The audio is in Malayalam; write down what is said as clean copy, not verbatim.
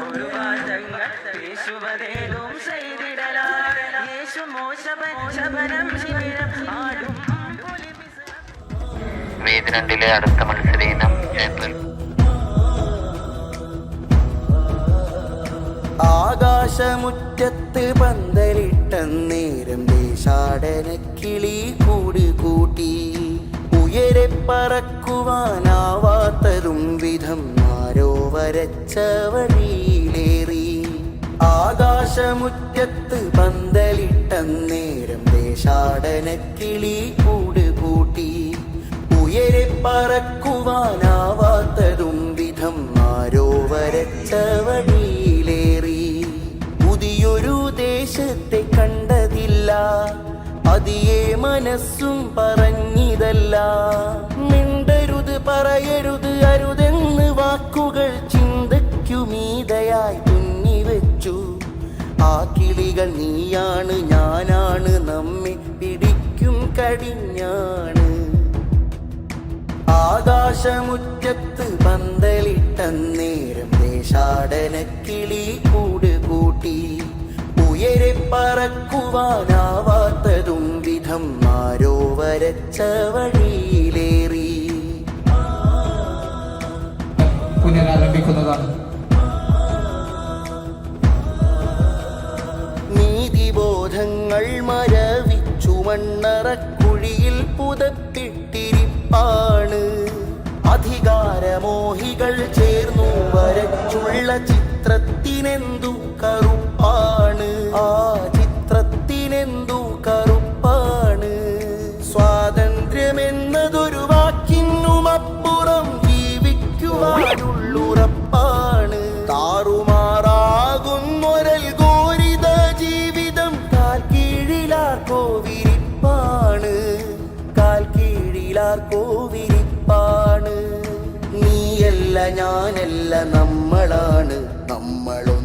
ഒരു മാറ്റങ്ങൾ യേശുവതേതും ചെയ്തിടലാൽ യേശു മോശപനം ശിബിരം ആടും. മെയ് 2 അടുത്ത മത്സരം ഏപ്രിൽ. ആകാശമുറ്റത്ത് പന്തലിട്ട നേരം ദേശാടനക്കിളി കൂട് കൂട്ടി. ഉയരെ പറക്കുവാനാവാത്തതും വിധം ആരോ വരച്ച വഴിയിലേറി. ആകാശമുറ്റത്ത് പന്തലിട്ട നേരം ദേശാടനക്കിളി കൂട് കൂട്ടി. ഉയരെ പറക്കുവാനാവാത്തതും വിധം ആരോ വരച്ച വഴിയിലേറി. പുതിയൊരു ദേശത്തെ കണ്ടതില്ല, അതിയെ മനസ്സും പറഞ്ഞിതല്ല. മിണ്ടരുത് പറയരുത് അരുതെന്ന് വാക്കുകൾ ചിന്തയ്ക്കുമീതയായി തുന്നിവെച്ചു. ആ കിളികൾ നീയാണ് ഞാനാണ്, നമ്മെ പിടിക്കും കടിഞ്ഞാണ്. ആകാശമുറ്റത്ത് പന്തലിട്ട നേരം ദേശാടനക്കിളി കൂട് കൂട്ടി. ഉയരെ പറക്കുവാനാവാത്തതും വിധം ആരോ വരച്ച വഴിയിലേറി. പുനരാരംഭിക്കുന്നതാണ്. നീതിബോധങ്ങൾ മരവിച്ചു മണ്ണറക്കുഴിയിൽ പുതപ്പിട്ടിരിപ്പാണ്. അധികാരമോഹികൾ ചേർന്നു വരച്ചുള്ള ചിത്രത്തിനെന്തു കറുപ്പാണ്. ആ ചിത്രത്തിനെന്തു കറുപ്പാണ്. സ്വാതന്ത്ര്യമെന്നതൊരു വാക്കിനുമപ്പുറം ജീവിക്കുവാനുള്ളുറപ്പാണ്. താറുമാറാകുന്നൊരൽ ഘോരിത ജീവിതം കാൽ കീഴിലാർക്കോ വിരിപ്പാണ്. കാൽ കീഴിലാർക്കോ വിരിപ്പാണ്. നീയല്ല ഞാനല്ല നമ്മളാണ്, നമ്മളോ